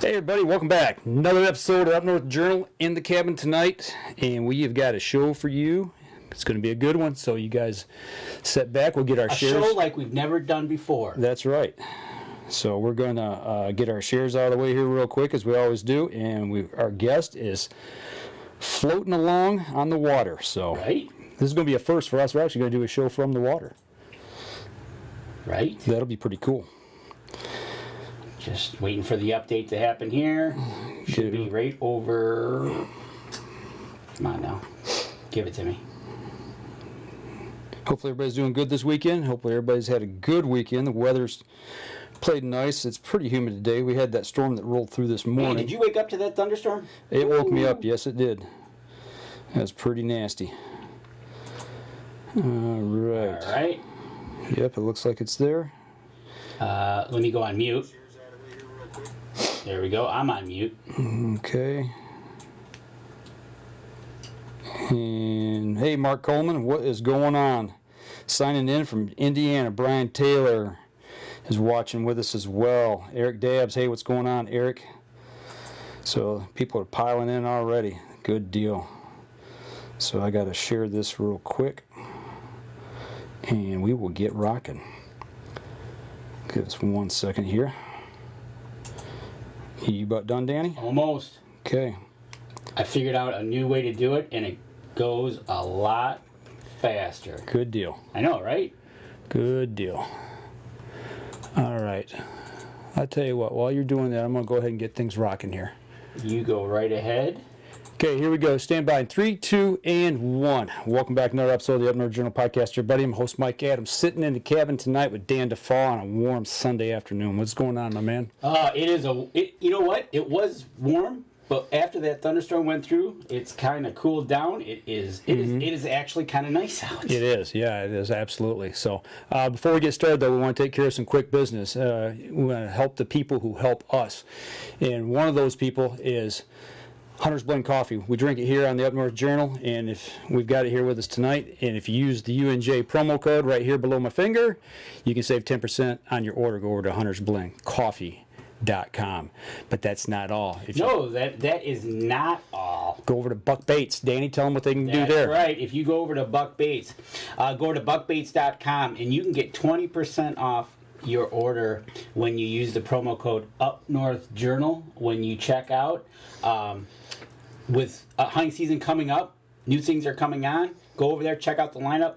Hey everybody, welcome back. Another episode of Up North Journal in the cabin tonight, and we have got a show for you. It's going to be a good one, so you guys sit back. We'll get our shares. A show like we've never done before. That's right. So we're going to get our shares out of the way here real quick, as we always do, and our guest is floating along on the water. So right. This is going to be a first for us. We're actually going to do a show from the water. Right. That'll be pretty cool. Just waiting for the update to happen here. Should be right over. Come on now. Give it to me. Hopefully everybody's doing good this weekend. Hopefully everybody's had a good weekend. The weather's played nice. It's pretty humid today. We had that storm that rolled through this morning. Man, did you wake up to that thunderstorm? It woke me up. Yes, it did. That was pretty nasty. All right. All right. Yep, it looks like it's there. Let me go on mute. There we go. I'm on mute. Okay. And hey, Mark Coleman, what is going on? Signing in from Indiana, Brian Taylor is watching with us as well. Eric Dabbs, hey, what's going on, Eric? So people are piling in already. Good deal. So I got to share this real quick, and we will get rocking. Give us 1 second here. You about done, Danny? Almost. Okay. I figured out a new way to do it, and it goes a lot faster. Good deal. I know, right? Good deal. All right. I'll tell you what, while you're doing that, I'm going to go ahead and get things rocking here. You go right ahead. Okay, here we go. Stand by in 3, 2, and 1. Welcome back to another episode of the Up North Journal Podcast. Everybody, I'm host Mike Adams, sitting in the cabin tonight with Dan DeFaw on a warm Sunday afternoon. What's going on, my man? You know what? It was warm, but after that thunderstorm went through, it's kind of cooled down. It is actually kind of nice out. It is, yeah, it is, absolutely. So before we get started, though, we want to take care of some quick business. We want to help the people who help us, and one of those people is Hunter's Blend Coffee. We drink it here on the Up North Journal, and if we've got it here with us tonight, and if you use the UNJ promo code right here below my finger, you can save 10% on your order. Go over to huntersblendcoffee.com. But that's not all. That is not all. Go over to Buck Baits. Danny, tell them what they can do there. That's right. If you go over to Buck Baits, go to buckbaits.com, and you can get 20% off your order when you use the promo code UpNorthJournal when you check out. With hunting season coming up, new things are coming on. Go over there, check out the lineup,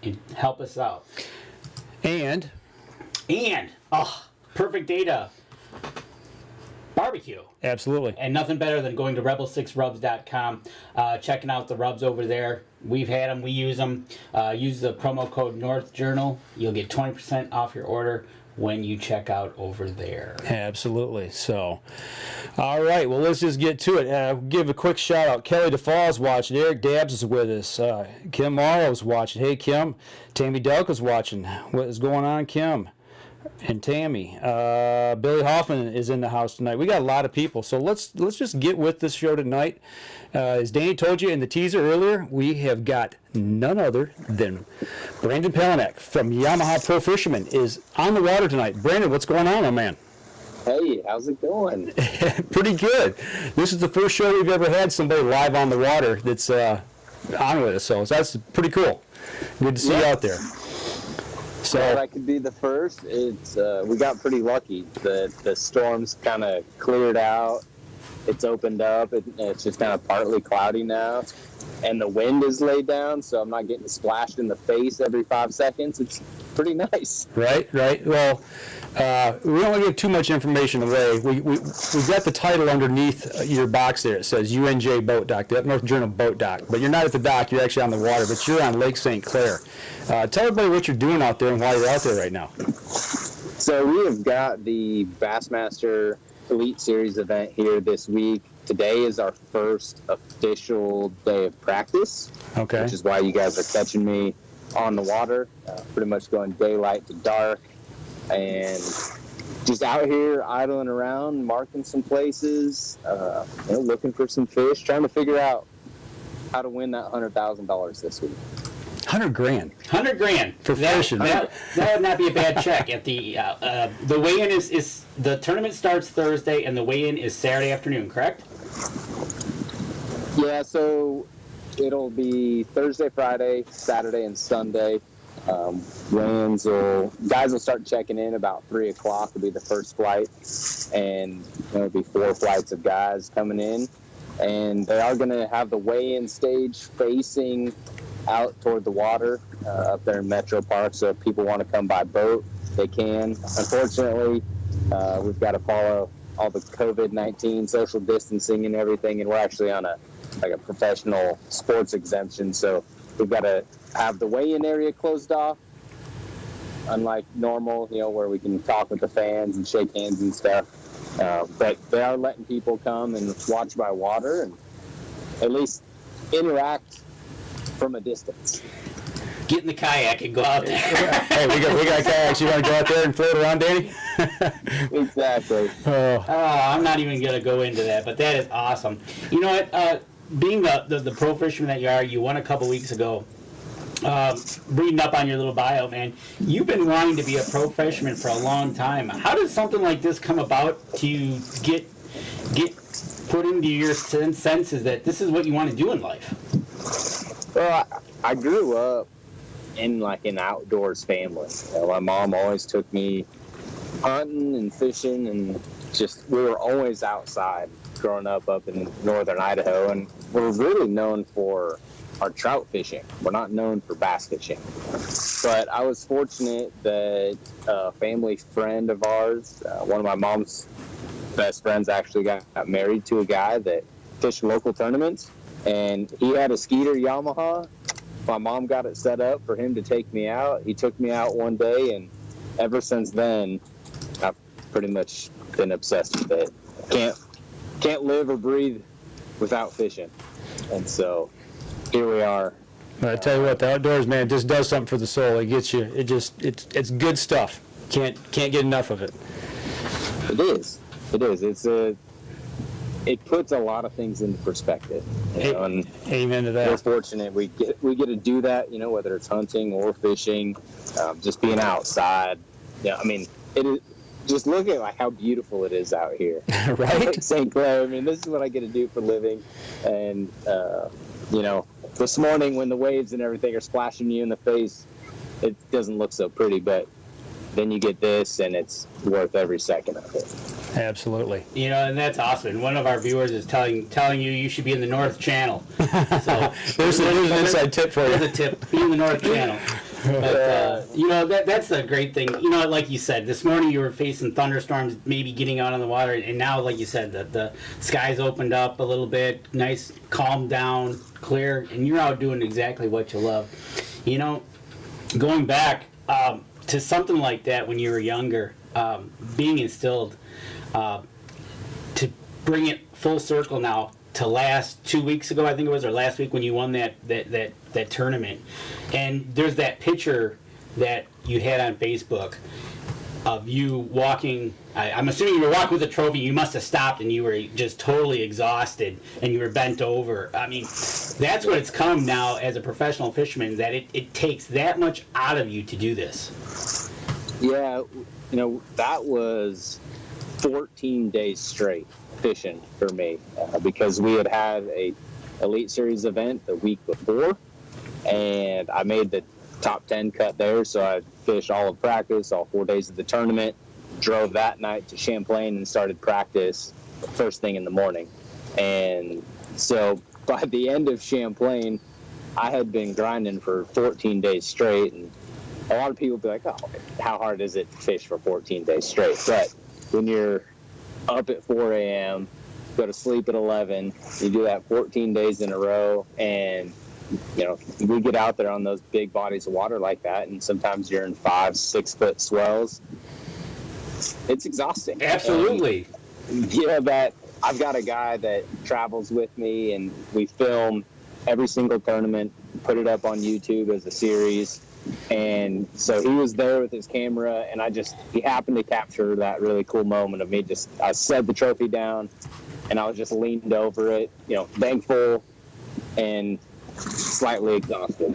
and help us out. And perfect day to barbecue. Absolutely. And nothing better than going to rebel6rubs.com, checking out the rubs over there. We've had them, we use them. Use the promo code NorthJournal. You'll get 20% off your order when you check out over there. Absolutely. So, all right. Well, let's just get to it. Give a quick shout out. Kelly DeFall's watching. Eric Dabbs is with us. Kim Morrow's watching. Hey, Kim. Tammy Delka's watching. What is going on, Kim? And Tammy. Billy Hoffman is in the house tonight. We got a lot of people. So let's just get with this show tonight. As Danny told you in the teaser earlier, we have got none other than Brandon Palanuik from Yamaha Pro Fisherman is on the water tonight. Brandon, what's going on, my man? Hey, how's it going? Pretty good. This is the first show we've ever had somebody live on the water that's on with us, so that's pretty cool. Good to see you out there. So that could be the first. It's we got pretty lucky. The storm's kind of cleared out. It's opened up. It's just kind of partly cloudy now, and the wind is laid down, so I'm not getting splashed in the face every 5 seconds. It's pretty nice. Right. Well, we don't want to give too much information away. We've got the title underneath your box there. It says UNJ Boat Dock, the Up North Journal Boat Dock. But you're not at the dock. You're actually on the water, but you're on Lake St. Clair. Tell everybody what you're doing out there and why you're out there right now. So we have got the Bassmaster Elite Series event here this week. Today is our first official day of practice, okay, which is why you guys are catching me on the water, pretty much going daylight to dark, and just out here idling around, marking some places, looking for some fish, trying to figure out how to win that $100,000 this week. $100,000 $100,000 for fishing. That would not be a bad check. At the weigh-in is the tournament starts Thursday and the weigh-in is Saturday afternoon, correct? Yeah, so it'll be Thursday, Friday, Saturday, and Sunday. Guys will start checking in about 3 o'clock. Will be the first flight, and there'll be 4 flights of guys coming in, and they are going to have the weigh-in stage facing out toward the water up there in Metro Park. So if people want to come by boat, they can. Unfortunately, we've got to follow all the COVID-19 social distancing and everything, and we're actually on a professional sports exemption, so we've got to have the weigh-in area closed off, unlike normal, where we can talk with the fans and shake hands and stuff. But they are letting people come and watch by water and at least interact from a distance. Get in the kayak and go out there. Hey, we got kayaks. You want to go out there and float around, Danny? Exactly. I'm not even going to go into that, but that is awesome. You know what? Being the pro fisherman that you are, you won a couple weeks ago. Reading up on your little bio, man, you've been wanting to be a pro fisherman for a long time. How did something like this come about to get put into your senses that this is what you want to do in life? Well, I grew up in an outdoors family. My mom always took me hunting and fishing, and we were always outside growing up in northern Idaho, and we're really known for our trout fishing. We're not known for bass fishing. But I was fortunate that a family friend of ours, one of my mom's best friends, actually got married to a guy that fished local tournaments, and he had a Skeeter Yamaha. My mom got it set up for him to take me out. He took me out one day, and ever since then, I've pretty much been obsessed with it. Can't live or breathe without fishing. And so here we are. I tell you what, the outdoors, man, just does something for the soul. It gets you. It's good stuff. Can't get enough of it. It is. It puts a lot of things into perspective. And amen to that. We're fortunate we get to do that. Whether it's hunting or fishing, just being outside. Yeah, I mean, it is. Just look at how beautiful it is out here. Right? St. Clair. I mean, this is what I get to do for a living. And, this morning when the waves and everything are splashing you in the face, it doesn't look so pretty. But then you get this, and it's worth every second of it. Absolutely. And that's awesome. And one of our viewers is telling you should be in the North Channel. So there's an inside tip for you. There's a tip. Be in the North Channel. But that's the great thing. Like you said, this morning you were facing thunderstorms, maybe getting out on the water, and now, like you said, the skies opened up a little bit, nice, calmed down, clear, and you're out doing exactly what you love. Going back to something like that when you were younger, being instilled, to bring it full circle now to last 2 weeks ago, I think it was, or last week when you won that tournament. And there's that picture that you had on Facebook of you walking. I'm assuming you were walking with a trophy. You must have stopped and you were just totally exhausted and you were bent over. I mean, that's what it's come now as a professional fisherman, that it takes that much out of you to do this. Yeah, that was 14 days straight fishing for me because we had a Elite Series event the week before, and I made the top 10 cut there, so I fished all of practice, all 4 days of the tournament, drove that night to Champlain and started practice first thing in the morning. And so by the end of Champlain, I had been grinding for 14 days straight, and a lot of people be like, oh, how hard is it to fish for 14 days straight? But when you're up at 4 a.m., go to sleep at 11, you do that 14 days in a row, and we get out there on those big bodies of water like that, and sometimes you're in 5-6 foot swells. It's exhausting. Absolutely. That I've got a guy that travels with me, and we film every single tournament, put it up on YouTube as a series. And so he was there with his camera, and he happened to capture that really cool moment of me I set the trophy down, and I was just leaned over it, thankful and slightly exhausted.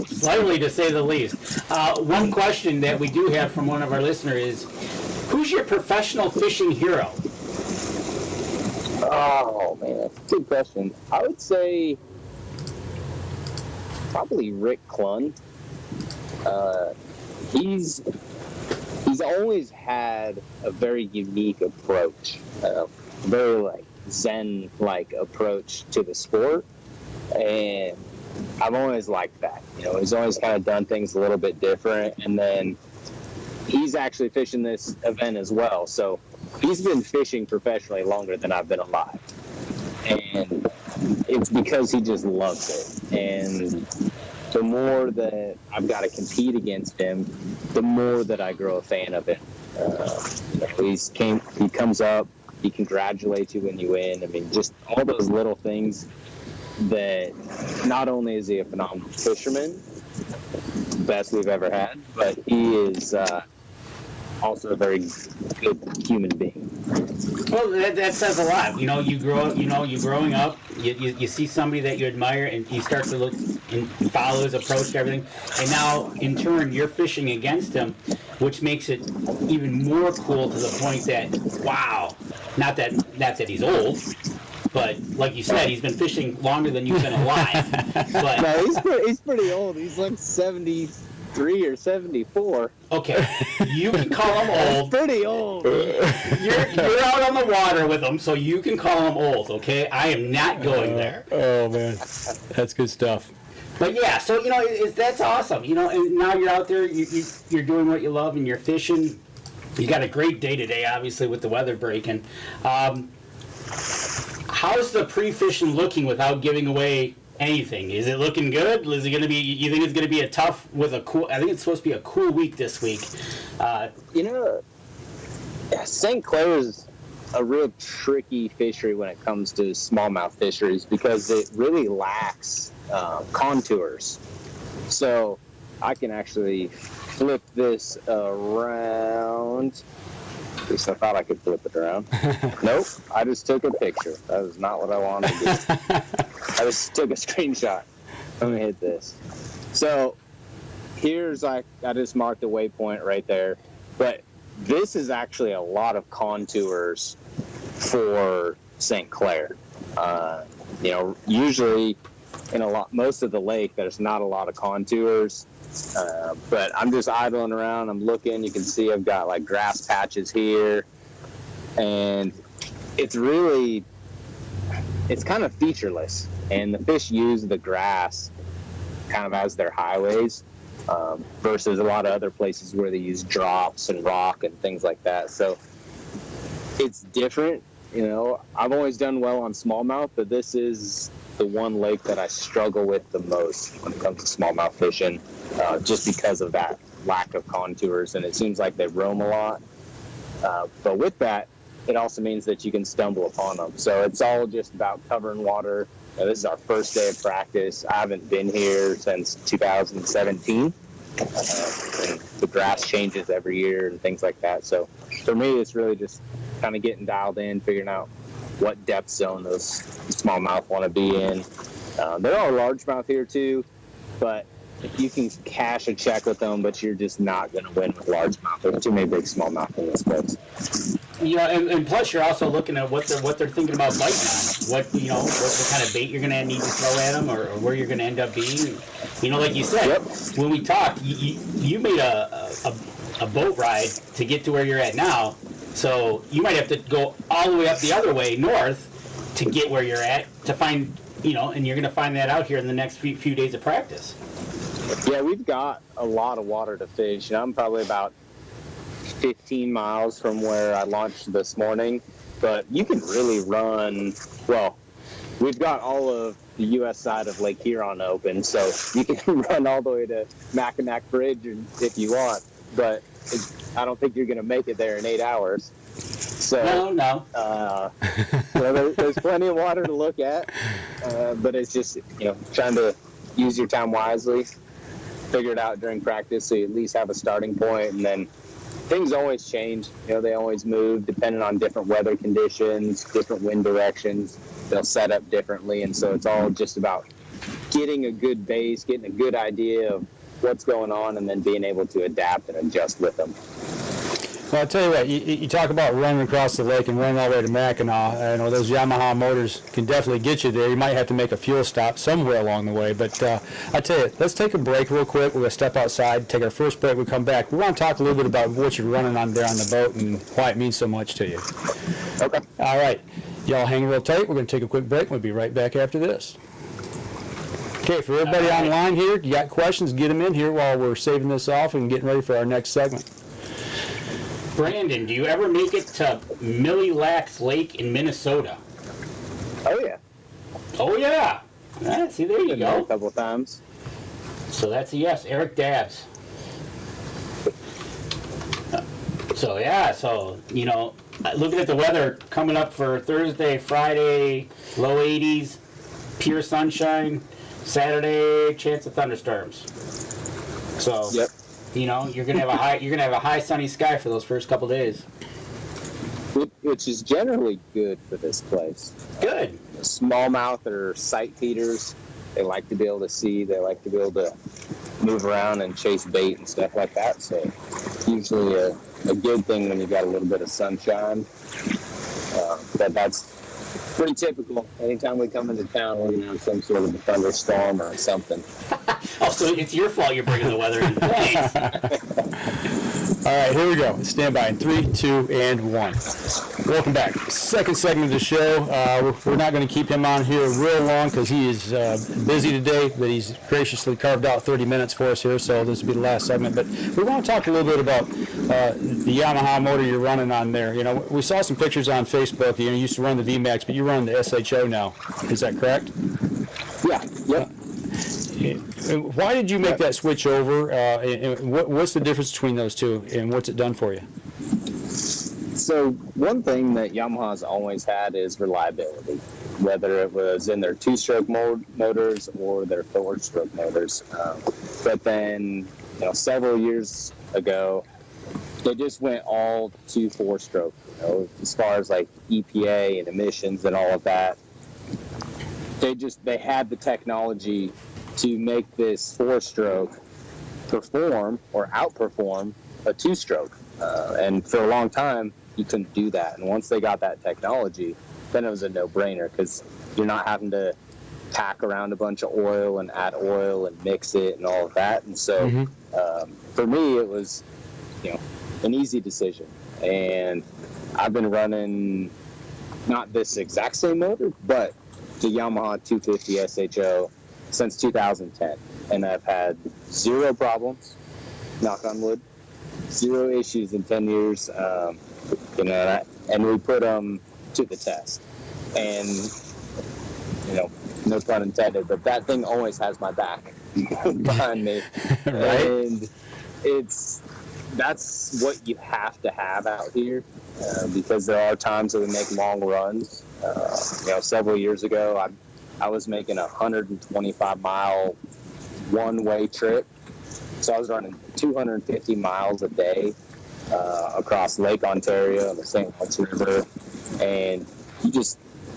Slightly, to say the least. One question that we do have from one of our listeners is, who's your professional fishing hero? Oh man, that's a good question. I would say probably Rick Clun. He's always had a very unique approach, very like Zen-like approach to the sport, and I've always liked that. You know, he's always kind of done things a little bit different, and then he's actually fishing this event as well. So he's been fishing professionally longer than I've been alive, and it's because he just loves it. And the more that I've got to compete against him, the more that I grow a fan of him. He comes up, he congratulates you when you win. I mean, just all those little things that not only is he a phenomenal fisherman, best we've ever had, but he is also a very good human being. Well, that says a lot. You know, you're growing up, you see somebody that you admire, and you start to look and follow his approach to everything. And now, in turn, you're fishing against him, which makes it even more cool to the point that, wow, not that he's old, but like you said, he's been fishing longer than you've been alive. But No, he's pretty old. He's like 73 or 74. okay, you can call him old. Pretty old. You're out on the water with him, so you can call him old, okay? I am not going there. Oh man, that's good stuff. But yeah, so you know that's awesome. You know, and now you're out there, you're doing what you love, and you're fishing. You got a great day today, obviously, with the weather breaking. How's the pre-fishing looking without giving away anything? Is it looking good? Is it going to be? You think it's going to be a tough with a cool? I think it's supposed to be a cool week this week. You know, St. Clair is a real tricky fishery when it comes to smallmouth fisheries because it really lacks contours. So I can actually flip this around. At least I thought I could flip it around. Nope, I just took a picture. That is not what I wanted to do. I just took a screenshot. Let me hit this. So here's, I just marked a waypoint right there. But this is actually a lot of contours for St. Clair. You know, usually in most of the lake, there's not a lot of contours. But I'm just idling around. I'm looking. You can see I've got like grass patches here, and it's kind of featureless. And the fish use the grass kind of as their highways, versus a lot of other places where they use drops and rock and things like that. So it's different. You know, I've always done well on smallmouth, but this is the one lake that I struggle with the most when it comes to smallmouth fishing, just because of that lack of contours, and it seems like they roam a lot. But with that, it also means that you can stumble upon them. So it's all just about covering water. This is our first day of practice. I haven't been here since 2017. And the grass changes every year and things like that. So for me, it's really just kind of getting dialed in, figuring out what depth zone those smallmouth want to be in. There are largemouth here too, but you can cash a check with them, but you're just not going to win with largemouth. There's too many big smallmouth in this place. You know, and plus you're also looking at what they're thinking about biting on. What kind of bait you're going to need to throw at them, or where you're going to end up being. You know, like you said, Yep. When we talked, you made a boat ride to get to where you're at now. So you might have to go all the way up the other way north to get where you're at to find, you know, and you're going to find that out here in the next few days of practice. Yeah, we've got a lot of water to fish. I'm probably about 15 miles from where I launched this morning, but you can really run, well, we've got all of the U.S. side of Lake Huron open, so you can run all the way to Mackinac Bridge if you want, but I don't think you're going to make it there in 8 hours. So, No. There's plenty of water to look at, but it's just, you know, trying to use your time wisely, figure it out during practice so you at least have a starting point, and then things always change. You know, they always move depending on different weather conditions, different wind directions. They'll set up differently, and so it's all just about getting a good base, getting a good idea of what's going on, and then being able to adapt and adjust with them. Well, I'll tell you what, you talk about running across the lake and running all the way to Mackinac. I know those Yamaha motors can definitely get you there. You might have to make a fuel stop somewhere along the way. But I tell you, let's take a break real quick. We're going to step outside, take our first break. We'll come back. We want to talk a little bit about what you're running on there on the boat and why it means so much to you. Okay. All right. Y'all hang real tight. We're going to take a quick break. We'll be right back after this. Okay, for everybody online here, you got questions, get them in here while we're saving this off and getting ready for our next segment. Brandon, do you ever make it to Mille Lacs Lake in Minnesota? Oh, yeah. Oh, yeah. Ah, see, there you Been there go. a couple of times. So that's a yes. Eric Dabbs. So, yeah, so, you know, looking at the weather coming up for Thursday, Friday, low 80s, pure sunshine. Saturday, chance of thunderstorms. So, Yep. you know, you're gonna have a high sunny sky for those first couple days. Which is generally good for this place. Good. Smallmouth or sight feeders, they like to be able to see, they like to be able to move around and chase bait and stuff like that. So usually a good thing when you got a little bit of sunshine. But that's pretty typical. Anytime we come into town, we're going to have some sort of a thunderstorm or something. Oh, so it's your fault you're bringing the weather in. Thanks. All right, here we go. Stand by in 3, 2, and 1. Welcome back. Second segment of the show. We're not going to keep him on here real long because he is busy today, but he's graciously carved out 30 minutes for us here, so this will be the last segment. But we want to talk a little bit about the Yamaha motor you're running on there. You know, we saw some pictures on Facebook. You used to run the VMAX, but you're running the SHO now. Is that correct? Yeah, yep. Why did you make that switch over? And what's the difference between those two, and what's it done for you? So one thing that Yamaha's always had is reliability, whether it was in their two-stroke motors or their four-stroke motors. But then, you know, several years ago, they just went all to four-stroke. You know, as far as like EPA and emissions and all of that, they had the technology to make this four-stroke perform or outperform a two-stroke. And for a long time, you couldn't do that. And once they got that technology, then it was a no-brainer because you're not having to pack around a bunch of oil and add oil and mix it and all of that. And so for me, it was, you know, an easy decision. And I've been running not this exact same motor, but the Yamaha 250 SHO since 2010. And I've had zero problems, knock on wood, zero issues in 10 years. You know, and we put them to the test. And, you know, no pun intended, but that thing always has my back behind me. Right. And that's what you have to have out here because there are times that we make long runs. You know, several years ago, I was making a 125-mile one-way trip. So I was running 250 miles a day across Lake Ontario and the St. Lawrence River. And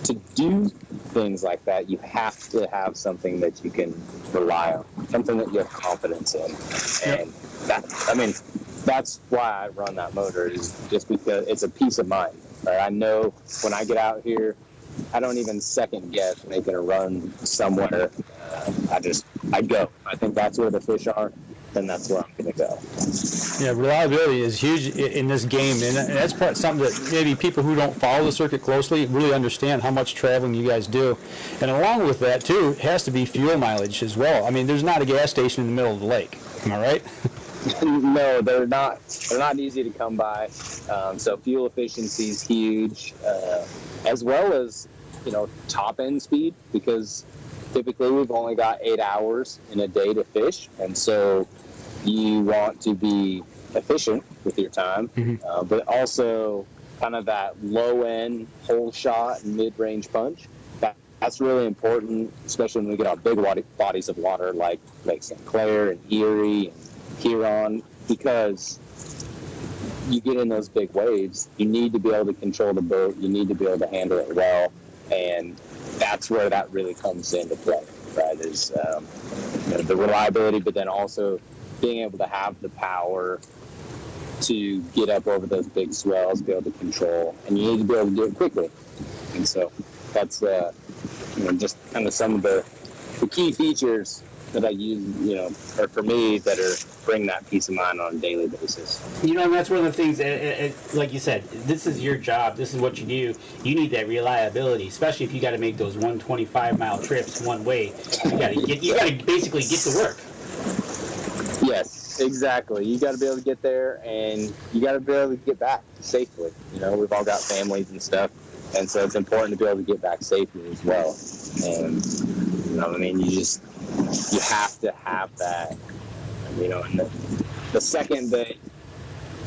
to do things like that, you have to have something that you can rely on, something that you have confidence in. And that's why I run that motor, is just because it's a peace of mind. Right? I know when I get out here, I don't even second guess making a run somewhere. I go. I think that's where the fish are, and that's where I'm going to go. Yeah, reliability is huge in this game, and that's something that maybe people who don't follow the circuit closely really understand how much traveling you guys do. And along with that, too, it has to be fuel mileage as well. I mean, there's not a gas station in the middle of the lake. Am I right? No, they're not. They're not easy to come by. So fuel efficiency is huge, as well as, you know, top end speed, because typically we've only got 8 hours in a day to fish, and so you want to be efficient with your time, but also kind of that low end whole shot and mid range punch. That's really important, especially when we get our big bodies of water like Lake St. Clair and Erie and Huron, because you get in those big waves, you need to be able to control the boat, you need to be able to handle it well, and that's where that really comes into play. right? Is the reliability, but then also being able to have the power to get up over those big swells, be able to control, and you need to be able to do it quickly. And so that's just kind of some of the key features that I use, or for me, that bring that peace of mind on a daily basis. And that's one of the things, like you said, this is your job. This is what you do. You need that reliability, especially if you got to make those 125-mile trips one way. You got to basically get to work. Yes, exactly. You got to be able to get there, and you got to be able to get back safely. We've all got families and stuff, and so it's important to be able to get back safely as well. And you have to have that. And the second that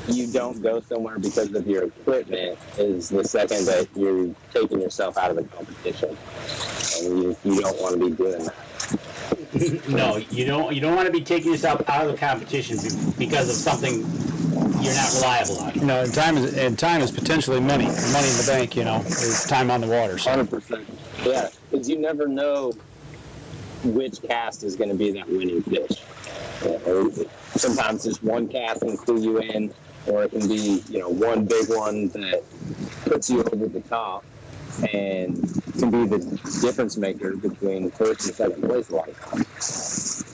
you don't go somewhere because of your equipment is the second that you're taking yourself out of the competition, and you don't want to be doing that. No, you don't want to be taking yourself out of the competition because of something you're not reliable on. And time is potentially money. Money in the bank, is time on the water. So. 100%. Yeah, because you never know which cast is going to be that winning fish. Sometimes just one cast can clue you in, or it can be one big one that puts you over the top and can be the difference maker between first and second place a lot of times.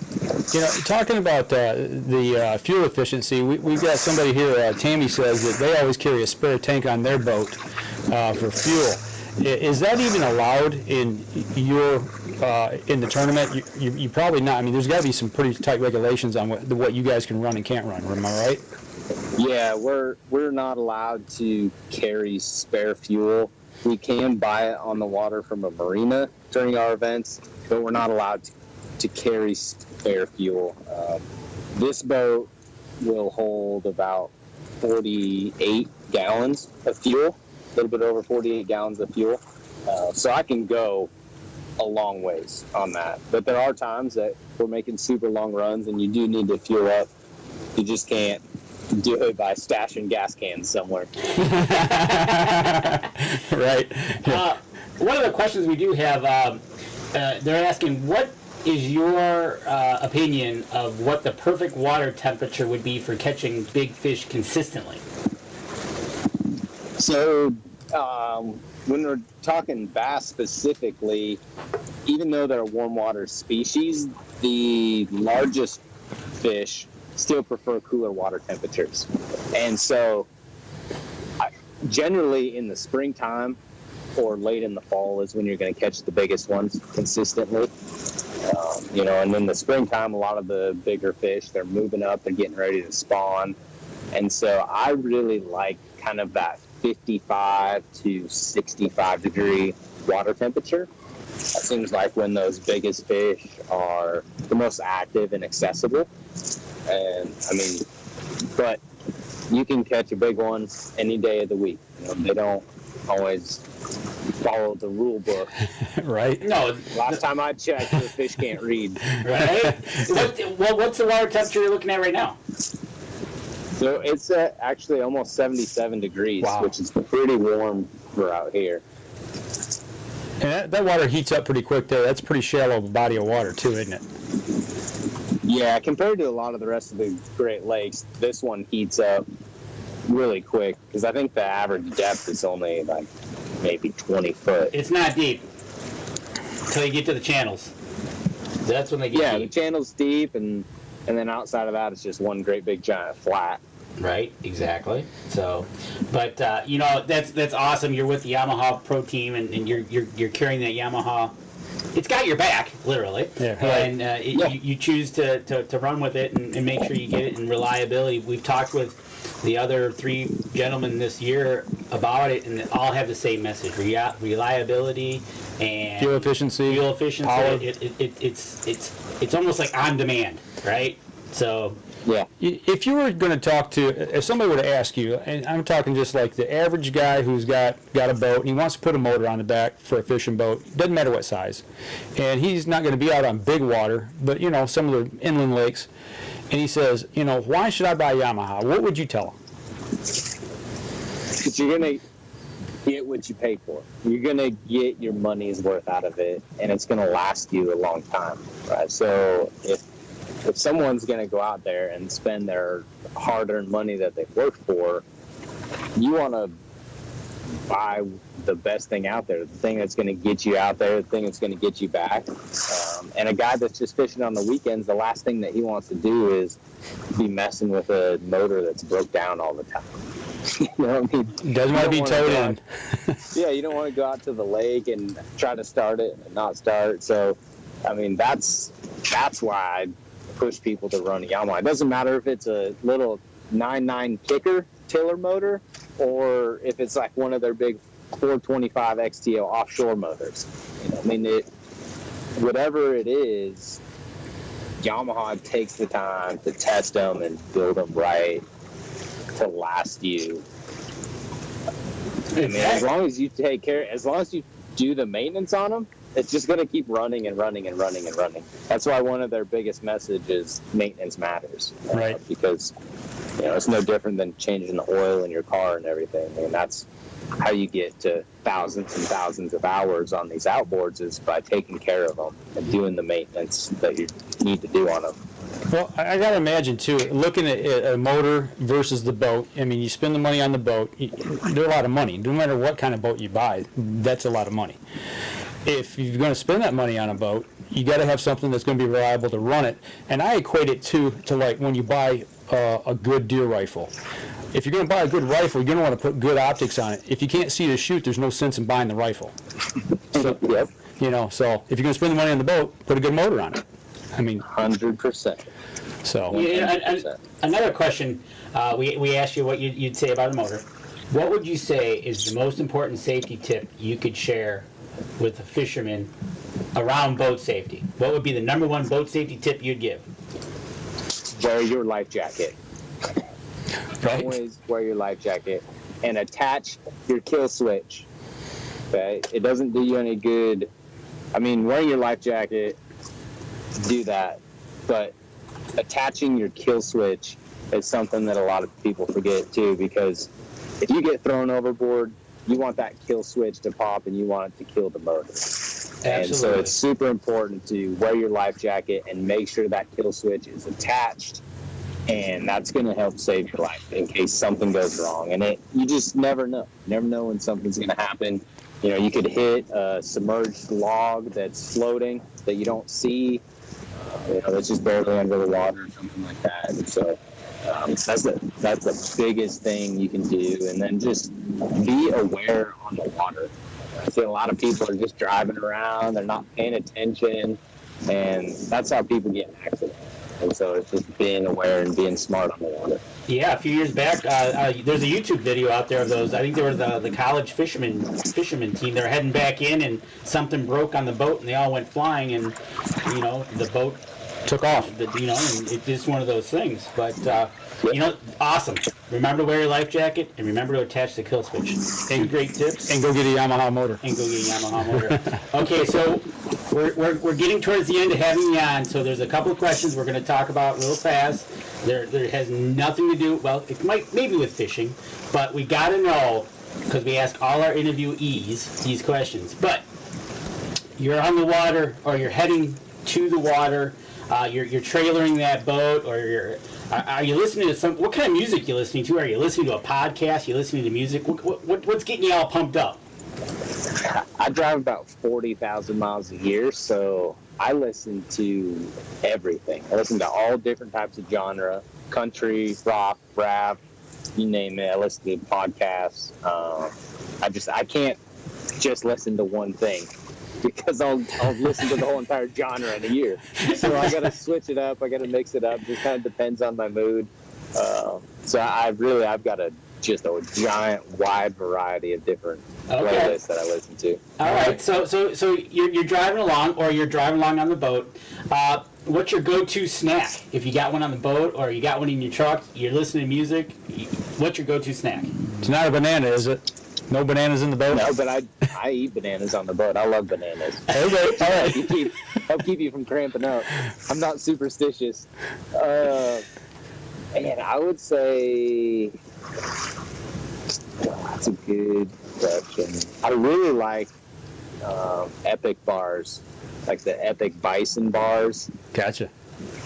Talking about the fuel efficiency, we've got somebody here, Tammy says that they always carry a spare tank on their boat for fuel. Is that even allowed in in the tournament? You probably not. I mean, there's got to be some pretty tight regulations on what you guys can run and can't run. Am I right? Yeah, we're not allowed to carry spare fuel. We can buy it on the water from a marina during our events, but we're not allowed to carry spare fuel. This boat will hold about 48 gallons of fuel, a little bit over 48 gallons of fuel. So I can go a long ways on that. But there are times that we're making super long runs and you do need to fuel up. You just can't do it by stashing gas cans somewhere. Right. One of the questions we do have, they're asking, what is your opinion of what the perfect water temperature would be for catching big fish consistently? So when we're talking bass specifically, even though they're a warm water species, the largest fish still prefer cooler water temperatures. And so generally in the springtime or late in the fall is when you're going to catch the biggest ones consistently. And in the springtime, a lot of the bigger fish, they're moving up, they're getting ready to spawn. And so I really like kind of that 55 to 65 degree water temperature. It seems like when those biggest fish are the most active and accessible. And but you can catch a big one any day of the week. They don't always follow the rule book. Right. No. Last time I checked, the fish can't read. Right. What's the water temperature you're looking at right now? So it's actually almost 77 degrees, wow, which is pretty warm for out here. And that water heats up pretty quick there. That's a pretty shallow body of water too, isn't it? Yeah, compared to a lot of the rest of the Great Lakes, this one heats up really quick because I think the average depth is only like maybe 20 foot. It's not deep until you get to the channels. That's when they get deep. Yeah, the channel's deep, and then outside of that, it's just one great big giant flat. Right, exactly. So, but that's awesome. You're with the Yamaha Pro Team, and you're carrying that Yamaha. It's got your back, literally. Yeah, right. And you choose to run with it and make sure you get it in reliability. We've talked with the other three gentlemen this year about it, and they all have the same message: reliability and fuel efficiency. Power. It's almost like on demand, right? So. Yeah. If you were going to if somebody were to ask you, and I'm talking just like the average guy who's got a boat and he wants to put a motor on the back for a fishing boat, doesn't matter what size, and he's not going to be out on big water, but some of the inland lakes, and he says, why should I buy Yamaha? What would you tell him? If you're get what you pay for. You're going to get your money's worth out of it, and it's going to last you a long time, right? So if someone's going to go out there and spend their hard-earned money that they've worked for, you want to buy the best thing out there, the thing that's going to get you out there, the thing that's going to get you back. And a guy that's just fishing on the weekends, the last thing that he wants to do is be messing with a motor that's broke down all the time. You know what I mean? Doesn't want to be towed in. Yeah, you don't want to go out to the lake and try to start it and not start. So, I mean, that's why I push people to run a Yamaha. It doesn't matter if it's a little 9.9 kicker tiller motor or if it's like one of their big 425 XTO offshore motors. You know, I mean, whatever it is, Yamaha takes the time to test them and build them right to last you. I mean, as long as you take care, as long as you do the maintenance on them, it's just going to keep running and running and running and running. That's why one of their biggest messages, maintenance matters. Right. Because, you know, it's no different than changing the oil in your car and everything. And that's how you get to thousands and thousands of hours on these outboards, is by taking care of them and doing the maintenance that you need to do on them. Well, I got to imagine, too, looking at a motor versus the boat, I mean, you spend the money on the boat, they're a lot of money. No matter what kind of boat you buy, that's a lot of money. If you're going to spend that money on a boat, you got to have something that's going to be reliable to run it. And I equate it, to like when you buy a good deer rifle. If you're going to buy a good rifle, you're going to want to put good optics on it. If you can't see to shoot, there's no sense in buying the rifle. So, Yep. you know, so if you're going to spend the money on the boat, put a good motor on it. I mean, 100%. so. Yeah, and another question, we asked you what you'd say about a motor. What would you say is the most important safety tip you could share with a fisherman around boat safety? What would be the number one boat safety tip you'd give? Wear your life jacket. Right. Always wear your life jacket and attach your kill switch. Okay? It doesn't do you any good. I mean, wearing your life jacket, do that, but attaching your kill switch is something that a lot of people forget too, because if you get thrown overboard, you want that kill switch to pop and you want it to kill the motor. Absolutely. And so it's super important to wear your life jacket and make sure that kill switch is attached, and that's going to help save your life in case something goes wrong. And you just never know. You never know when something's going to happen. You know, you could hit a submerged log that's floating that you don't see. You know, that's just barely under the water or something like that. And so that's the biggest thing you can do. And then just be aware on the water. I see a lot of people are just driving around. They're not paying attention. And that's how people get in accidents. And so it's just being aware and being smart on the water. Yeah, a few years back, there's a YouTube video out there of those. I think they were the college fisherman team. They were heading back in, and something broke on the boat, and they all went flying, and you know the boat Took off. You know, and it's just one of those things. But you know, awesome. Remember to wear your life jacket, and remember to attach the kill switch. Two great tips. And go get a Yamaha motor. And go get a Yamaha motor. Okay, so we're getting towards the end of having you on. So there's a couple of questions we're going to talk about real fast. There has nothing to do. Well, it might maybe with fishing, but we got to know, because we ask all our interviewees these questions. But you're on the water, or you're heading to the water. You're trailering that boat, or are you listening to what kind of music you listening to? Are you listening to a podcast? Are you listening to music? What's getting you all pumped up? I drive about 40,000 miles a year, so I listen to everything. I listen to all different types of genre, country, rock, rap, you name it. I listen to podcasts. I can't just listen to one thing, because I'll listen to the whole entire genre in a year. So I got to switch it up. I got to mix it up. Just kind of depends on my mood. So I've got a giant, wide variety of different playlists that I listen to. All right. So you're driving along, or you're driving along on the boat. What's your go-to snack? If you got one on the boat, or you got one in your truck, you're listening to music. What's your go-to snack? It's not a banana, is it? No bananas in the boat? No, but I eat bananas on the boat. I love bananas. Okay, all right. Help keep you from cramping up. I'm not superstitious. Man, I would say that's That's a good question. I really like Epic bars, like the Epic Bison bars. Gotcha. All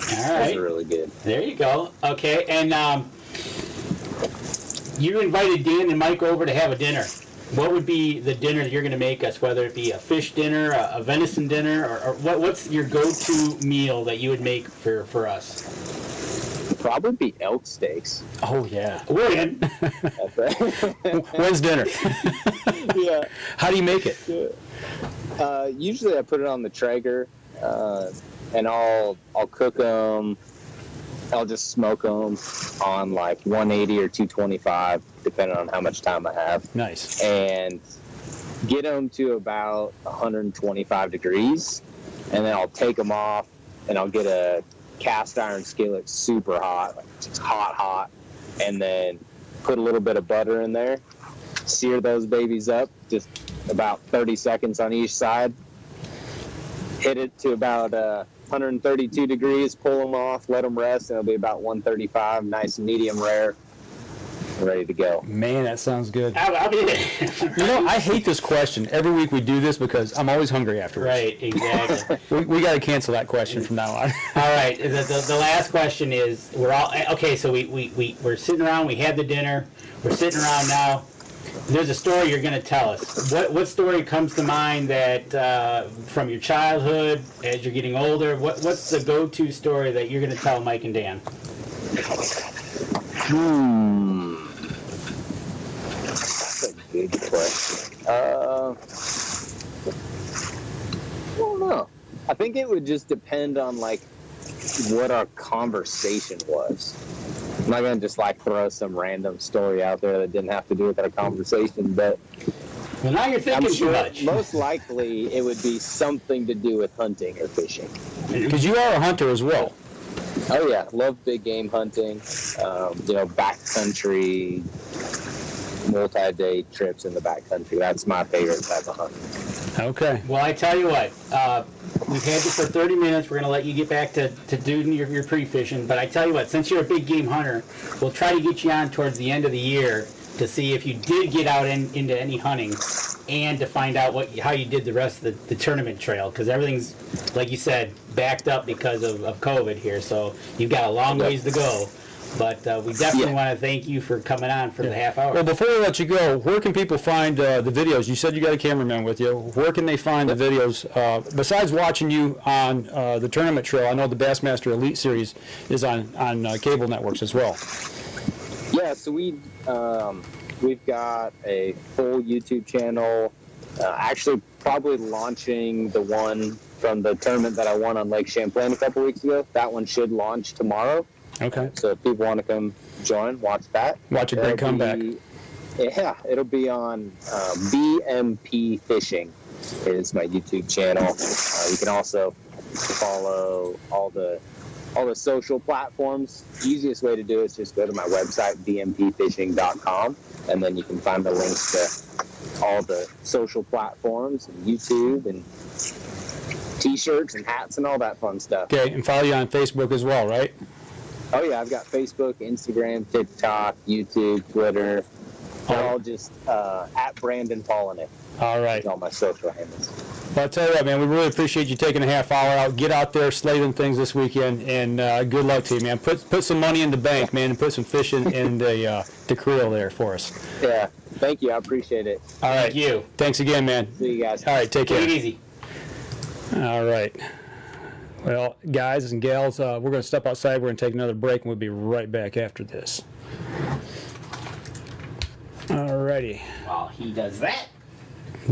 Those right. are really good. There you go. Okay, and you invited Dan and Mike over to have a dinner. What would be the dinner that you're going to make us, whether it be a fish dinner, a venison dinner, or what's your go-to meal that you would make for us? Probably be elk steaks. Oh, yeah. We're in. When's dinner? Yeah. How do you make it? Usually I put it on the Traeger, and I'll cook them. I'll just smoke them on like 180 or 225, depending on how much time I have. Nice. And get them to about 125 degrees, and then I'll take them off, and I'll get a cast iron skillet super hot, like just hot, and then put a little bit of butter in there, sear those babies up, just about 30 seconds on each side, hit it to about 132 degrees, pull them off, let them rest, and it'll be about 135, nice and medium rare, ready to go. Man, that sounds good. I'll be there. You know, I hate this question. Every week we do this because I'm always hungry afterwards. Right, exactly. We got to cancel that question from now on. All right, the last question is, we're all, okay, so we're sitting around, we had the dinner, we're sitting around now. There's a story you're going to tell us. What story comes to mind that from your childhood, as you're getting older, what's the go-to story that you're going to tell Mike and Dan? That's a good question. I don't know. I think it would just depend on like what our conversation was. I'm not gonna just like throw some random story out there that didn't have to do with our conversation, but Well, now you're thinking I'm sure too much. most likely it would be something to do with hunting or fishing. Because you are a hunter as well. Oh yeah, love big game hunting. Backcountry, multi-day trips in the backcountry. That's my favorite type of hunt. Okay. Well, I tell you what, we've had you for 30 minutes. We're going to let you get back to doing your pre-fishing. But I tell you what, since you're a big game hunter, we'll try to get you on towards the end of the year to see if you did get out into any hunting and to find out how you did the rest of the tournament trail. Because everything's, like you said, backed up because of COVID here. So you've got a long ways to go. But we definitely want to thank you for coming on for the half hour. Well, before we let you go, where can people find the videos? You said you got a cameraman with you. Where can they find the videos? Besides watching you on the tournament trail, I know the Bassmaster Elite Series is on cable networks as well. Yeah, so we've got a full YouTube channel. Actually, probably launching the one from the tournament that I won on Lake Champlain a couple weeks ago. That one should launch tomorrow. Okay. So if people want to come join, watch that. Watch a great comeback. Yeah, it'll be on BMP Fishing is my YouTube channel. You can also follow all the social platforms. The easiest way to do it is just go to my website, bmpfishing.com, and then you can find the links to all the social platforms and YouTube and T-shirts and hats and all that fun stuff. Okay, and follow you on Facebook as well, right? Oh yeah, I've got Facebook, Instagram, TikTok, YouTube, Twitter. They're all just at Brandon Palanuik. All right. All my social handles. Well, I'll tell you what, man, we really appreciate you taking a half hour out. Get out there, slay them things this weekend, and good luck to you, man. Put some money in the bank, man, and put some fish in the creel there for us. Yeah, thank you. I appreciate it. All right. Thank you. Thanks again, man. See you guys. All right, take care. Take it easy. All right. Well, guys and gals, we're going to step outside. We're going to take another break, and we'll be right back after this. All righty. While he does that,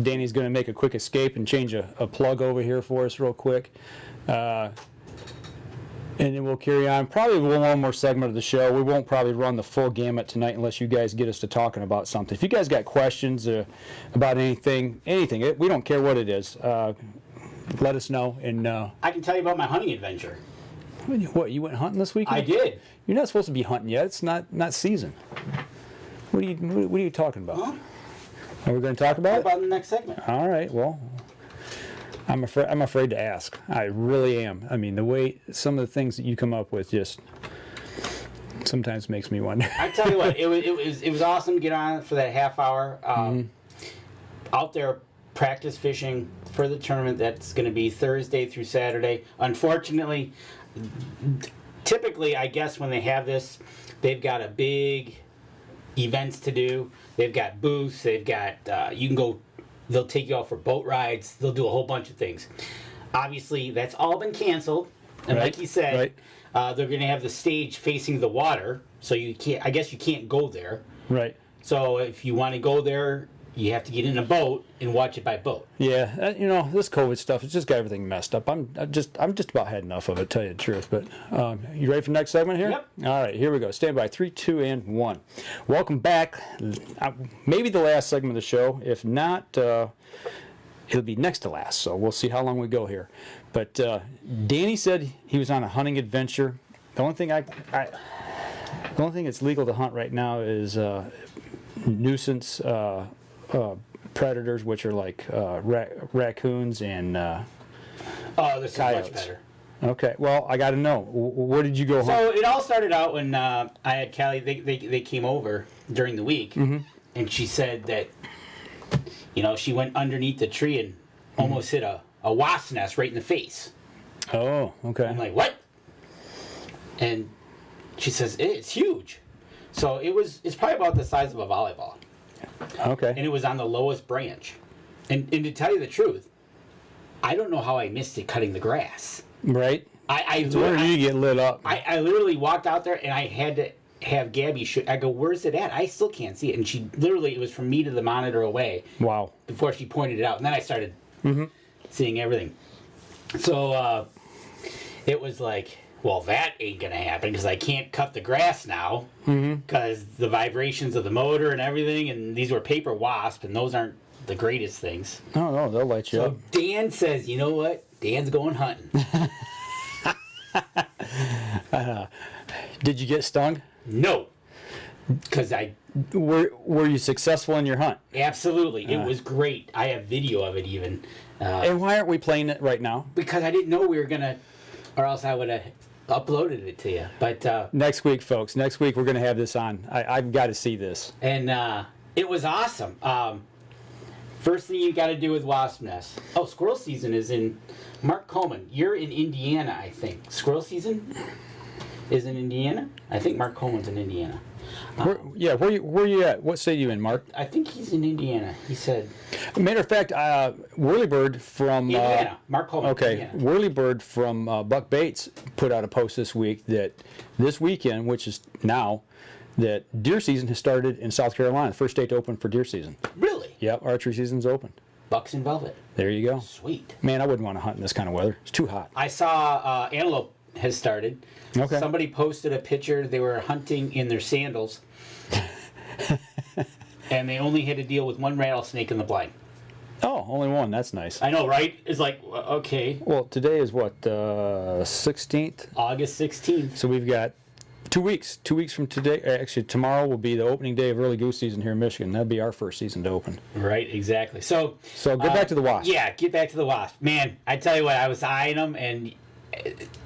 Danny's going to make a quick escape and change a plug over here for us real quick. And then we'll carry on. Probably one more segment of the show. We won't probably run the full gamut tonight unless you guys get us to talking about something. If you guys got questions about anything, we don't care what it is. Let us know. And I can tell you about my hunting adventure. what, you went hunting this weekend? I did. You're not supposed to be hunting yet. It's not season. What are you talking about? Huh? Are we going to talk How about it? about in the next segment? All right. Well, I'm afraid to ask. I really am. I mean, the way some of the things that you come up with, just Sometimes makes me wonder. I tell you what, it was awesome to get on for that half hour. Out there practice fishing for the tournament that's going to be Thursday through Saturday. Unfortunately, typically, I guess when they have this, they've got a big events to do. They've got booths. They've got you can go. They'll take you out for boat rides. They'll do a whole bunch of things. Obviously, that's all been canceled. And like you said, they're going to have the stage facing the water, so you can't. I guess you can't go there. Right. So if you want to go there, you have to get in a boat and watch it by boat. Yeah, this COVID stuff, it's just got everything messed up. I'm just about had enough of it, to tell you the truth. But you ready for the next segment here? Yep. All right, here we go. Stand by. 3, 2, and 1. Welcome back. Maybe the last segment of the show. If not, it'll be next to last. So we'll see how long we go here. But Danny said he was on a hunting adventure. The only thing the only thing that's legal to hunt right now is nuisance predators, which are like raccoons and This coyotes. is much better. Okay, well, I got to know, where did you go hunt? So it all started out when I had Callie. They came over during the week, and she said that she went underneath the tree and almost hit a wasp nest right in the face. Oh, okay. I'm like, what? And she says it's huge. So it's probably about the size of a volleyball. Okay. And it was on the lowest branch. And to tell you the truth, I don't know how I missed it cutting the grass. Right. So where did you get lit up? I literally walked out there and I had to have Gabby I go, where's it at? I still can't see it. And she literally, it was from me to the monitor away. Wow. Before she pointed it out. And then I started seeing everything. So it was like, well, that ain't going to happen because I can't cut the grass now because the vibrations of the motor and everything. And these were paper wasps, and those aren't the greatest things. No, they'll light you up. So Dan says, you know what? Dan's going hunting. Did you get stung? No. Because Were you successful in your hunt? absolutely, it was great. I have video of it even. And why aren't we playing it right now? Because I didn't know we were going to, or else I would have uploaded it to you. But Next week, folks. Next week, we're going to have this on. I've got to see this. and it was awesome. First thing you got to do with wasp nests. Oh, squirrel season is in Mark Coleman. You're in Indiana, I think. Squirrel season is in Indiana. I think Mark Coleman's in Indiana. Where you at? What state are you in, Mark? I think he's in Indiana. He said Matter of fact, Whirlybird from Indiana. Mark Coleman. Okay, Indiana. Whirlybird from Buck Baits put out a post this week that this weekend, which is now, that deer season has started in South Carolina. First state to open for deer season. Really? Yep, archery season's open. Bucks and velvet. There you go. Sweet. Man, I wouldn't want to hunt in this kind of weather. It's too hot. I saw antelope has started. Okay. Somebody posted a picture. They were hunting in their sandals. And they only had to deal with one rattlesnake in the blind. Oh, only one. That's nice. I know, right? It's like, okay. Well, today is what, 16th? August 16th. So we've got 2 weeks. 2 weeks from today. Actually, tomorrow will be the opening day of early goose season here in Michigan. That'll be our first season to open. Right, exactly. So get back to the wasp. Yeah, get back to the wasp. Man, I tell you what, I was eyeing them, and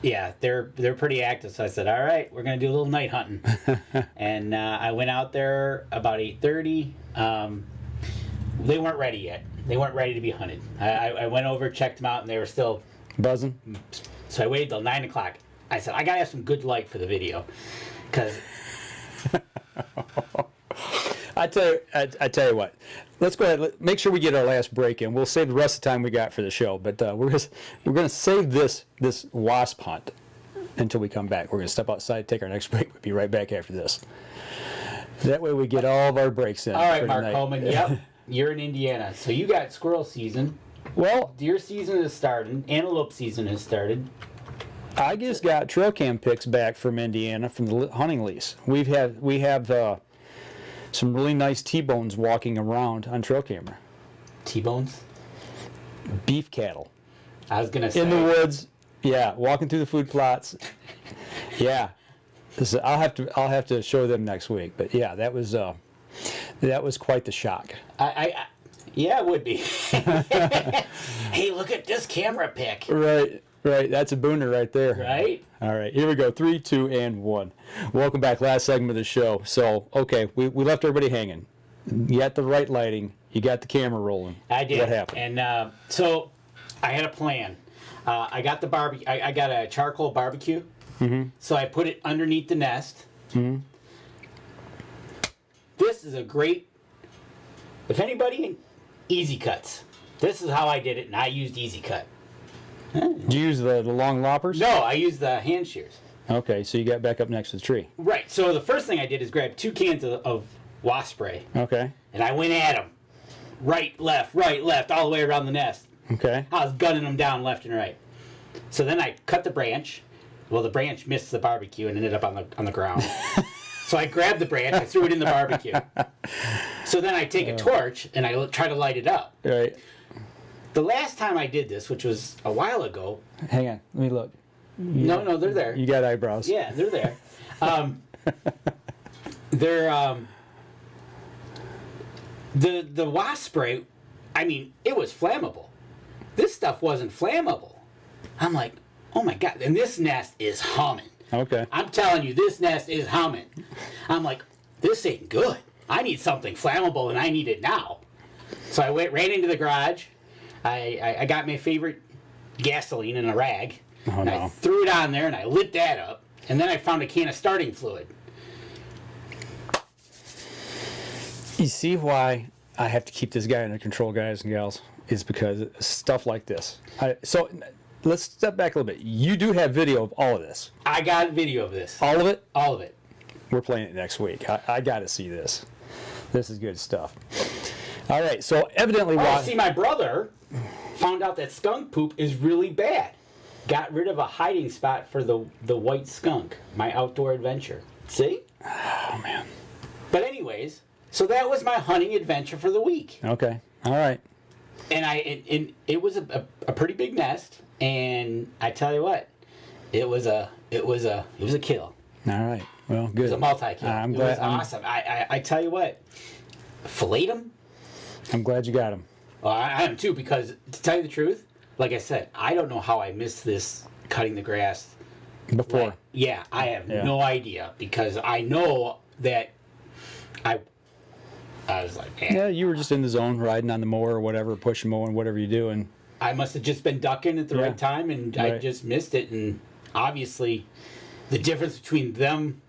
yeah, they're pretty active. So I said, all right, we're going to do a little night hunting. And I went out there about 8:30. They weren't ready yet. They weren't ready to be hunted. I went over, checked them out, and they were still Buzzing? So I waited till 9 o'clock. I said, I got to have some good light for the video. Because I tell you what. Let's go ahead. Make sure we get our last break in. We'll save the rest of the time we got for the show. But we're going to save this wasp hunt until we come back. We're going to step outside, take our next break. We'll be right back after this. That way we get all of our breaks in. all right, for Mark tonight. Coleman, yep, you're in Indiana. So you got squirrel season. Well, Deer season is starting. Antelope season has started. I just got trail cam pics back from Indiana from the hunting lease. We have some really nice T-bones walking around on trail camera. T-bones? Beef cattle I was going to say. in the woods. Yeah, walking through the food plots. Yeah, I'll have to show them next week. But yeah, that was quite the shock. Yeah, it would be. Hey, look at this camera pic. Right. Right, that's a booner right there. Right? All right, here we go. 3, 2, and 1. Welcome back. Last segment of the show. So, okay, we left everybody hanging. You got the right lighting. You got the camera rolling. I did. What happened? And so I had a plan. I got the barbecue. I got a charcoal barbecue. Mm-hmm. So I put it underneath the nest. Mm-hmm. This is a great. If anybody, Easy Cuts. This is how I did it, and I used Easy Cut. Did you use the long loppers? No, I used the hand shears. Okay, so you got back up next to the tree. Right. So the first thing I did is grab 2 cans of wasp spray. Okay. And I went at them. Right, left, all the way around the nest. Okay. I was gunning them down left and right. So then I cut the branch. Well, the branch missed the barbecue and ended up on the ground. So I grabbed the branch, I threw it in the barbecue. So then I take a torch and I try to light it up. Right. The last time I did this, which was a while ago. Hang on, let me look. No, they're there. You got eyebrows. Yeah, they're there. They're the wasp spray. I mean, it was flammable. This stuff wasn't flammable. I'm like, oh my god! And this nest is humming. Okay. I'm telling you, this nest is humming. I'm like, this ain't good. I need something flammable, and I need it now. So I ran into the garage. I got my favorite gasoline in a rag. Oh, and I threw it on there, and I lit that up. And then I found a can of starting fluid. You see why I have to keep this guy under control, guys and gals, is because stuff like this. So let's step back a little bit. You do have video of all of this. I got video of this. All of it? All of it. We're playing it next week. I got to see this. This is good stuff. All right, so evidently... See, my brother found out that skunk poop is really bad. Got rid of a hiding spot for the white skunk, my outdoor adventure. See? Oh, man. But anyways, so that was my hunting adventure for the week. Okay, all right. And it was a pretty big nest, and I tell you what, it was a kill. All right, well, good. It was a multi-kill. I'm it glad. was awesome. I tell you what, fillet them. I'm glad you got him. Well, I am too, because to tell you the truth, like I said, I don't know how I missed this cutting the grass Before. I have no idea, because I know that I was like, man, Yeah, you were just in the zone, riding on the mower or whatever, pushing mowing, whatever you do, and I must have just been ducking at the right time, and I Right. just missed it. And obviously, the difference between them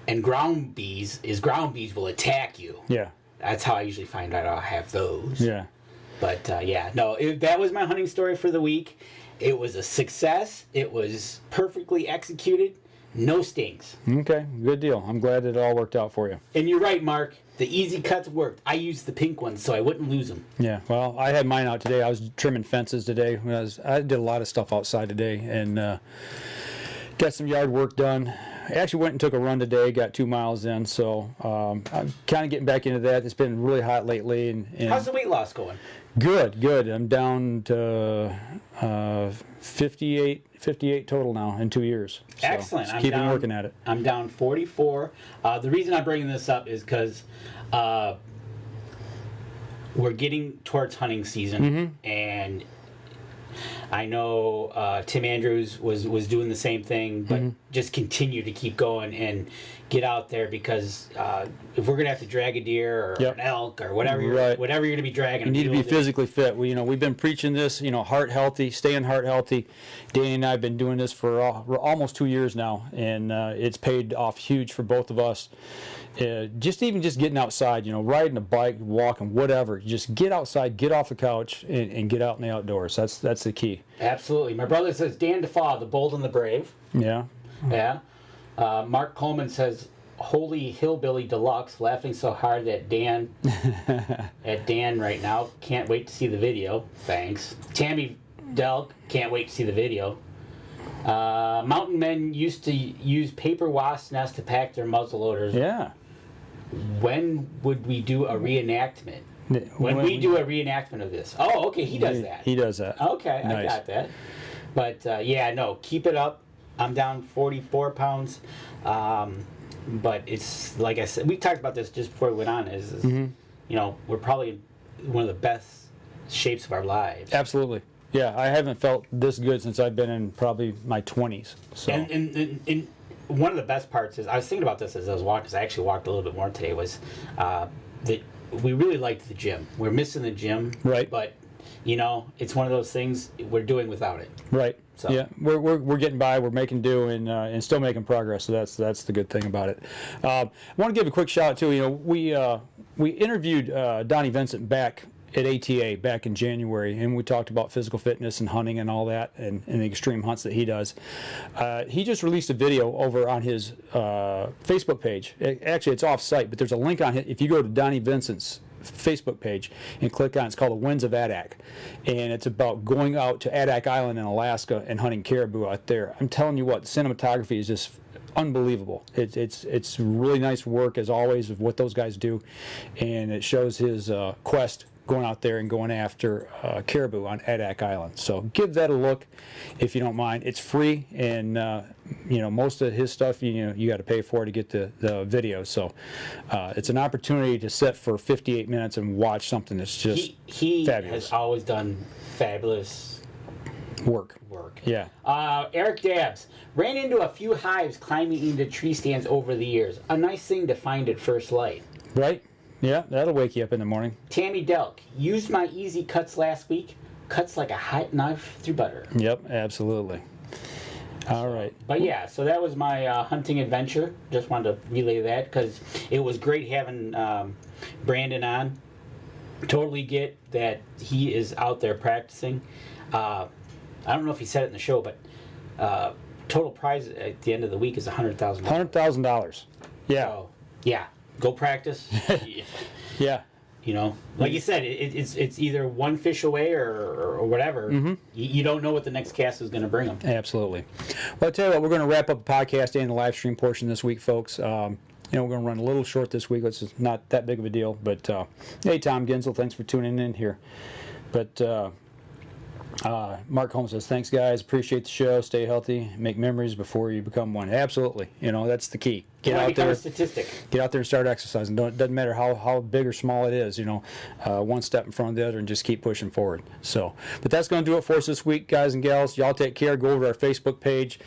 and ground bees is ground bees will attack you. yeah, That's how I usually find out I have those. yeah. But that was my hunting story for the week. It was a success. It was perfectly executed. No stings. Okay, good deal. I'm glad it all worked out for you. And you're right, Mark. The Easy Cuts worked. I used the pink ones so I wouldn't lose them. Yeah, well, I had mine out today. I was trimming fences today. I did a lot of stuff outside today and got some yard work done. I actually went and took a run today, got 2 miles in, so I'm kind of getting back into that. It's been really hot lately. And How's the weight loss going? Good. I'm down to 58 total now in 2 years. So Excellent. just keeping working at it. I'm down 44. The reason I'm bringing this up is because we're getting towards hunting season, and I know Tim Andrews was doing the same thing, but just continue to keep going and get out there, because if we're gonna have to drag a deer or an elk or whatever you're gonna be dragging, You need to be physically fit. We've been preaching this, heart healthy, staying heart healthy. Danny and I have been doing this for almost 2 years now, and it's paid off huge for both of us. Just getting outside, riding a bike, walking, whatever. Just get outside, get off the couch, and get out in the outdoors. That's the key. Absolutely. My brother says Dan DeFaw, the bold and the brave. Yeah. Yeah. Mark Coleman says, "Holy hillbilly deluxe," laughing so hard at Dan right now. Can't wait to see the video. Thanks. Tammy Delk, can't wait to see the video. Mountain men used to use paper wasp nests to pack their muzzleloaders. Yeah. When would we do a reenactment? When we do a reenactment of this. Oh, okay, he does that. He does that. Okay, Nice. I got that. But keep it up. I'm down 44 pounds. But it's, like I said, we talked about this just before we went on, we're probably in one of the best shapes of our lives. Absolutely. Yeah, I haven't felt this good since I've been in probably my 20s. So And one of the best parts is, I was thinking about this as I was walking, because I actually walked a little bit more today, was that we really liked the gym. We're missing the gym. Right. But, it's one of those things we're doing without it. right. So. Yeah, we're getting by. We're making do and still making progress. So that's the good thing about it. I want to give a quick shout out too. We interviewed Donnie Vincent back at ATA back in January, and we talked about physical fitness and hunting and all that, and the extreme hunts that he does. He just released a video over on his Facebook page. Actually, it's off-site, but there's a link on it. If you go to Donnie Vincent's Facebook page and click on it, it's called The Winds of Adak, and it's about going out to Adak Island in Alaska and hunting caribou out there. I'm telling you what, the cinematography is just unbelievable. It's really nice work as always of what those guys do, and it shows his quest going out there and going after caribou on Adak Island. So give that a look if you don't mind. It's free, and most of his stuff you got to pay for to get the video. So it's an opportunity to sit for 58 minutes and watch something that's just he fabulous. has always done fabulous work. Yeah. Eric Dabbs ran into a few hives climbing into tree stands over the years. A nice thing to find at first light. Right? Yeah, that'll wake you up in the morning. Tammy Delk used my easy cuts last week. Cuts like a hot knife through butter. Yep, absolutely. All right. But yeah, so that was my hunting adventure. Just wanted to relay that because it was great having Brandon on. Totally get that he is out there practicing. I don't know if he said it in the show, but total prize at the end of the week is $100,000. $100,000. Yeah. So, yeah, go practice. Yeah. Like you said, it's either one fish away or whatever. Mm-hmm. You don't know what the next cast is going to bring them. Absolutely. Well, I tell you what, we're going to wrap up the podcast and the live stream portion this week, folks. We're going to run a little short this week. It's not that big of a deal. But hey, Tom Ginsel, thanks for tuning in here. But Mark Holmes says, thanks, guys. Appreciate the show. Stay healthy. Make memories before you become one. Absolutely. That's the key. Get out there. A statistic. Get out there and start exercising. It doesn't matter how big or small it is. One step in front of the other and just keep pushing forward. So, but that's going to do it for us this week, guys and gals. Y'all take care. Go over to our Facebook page.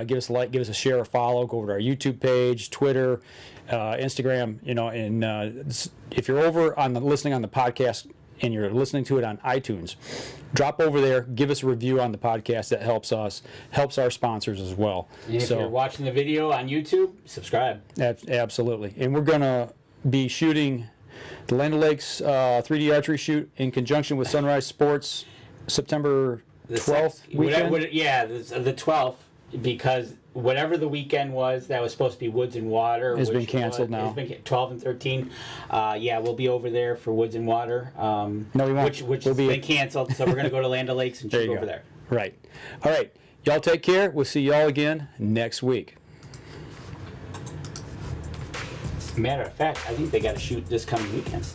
Give us a like. Give us a share, a follow. Go over to our YouTube page, Twitter, Instagram. And if you're over on listening on the podcast and you're listening to it on iTunes, drop over there, give us a review on the podcast. That helps us, helps our sponsors as well. And if you're watching the video on YouTube, subscribe. Absolutely. And we're going to be shooting the Land O'Lakes 3D archery shoot in conjunction with Sunrise Sports September 12th weekend. The 12th, because whatever the weekend was that was supposed to be Woods and Water has been canceled now. It's been 12 and 13. We'll be over there for Woods and Water. No, we won't. Which has been canceled, so we're going to go to Land O'Lakes and shoot over there. Right. All right. Y'all take care. We'll see y'all again next week. Matter of fact, I think they got to shoot this coming weekend.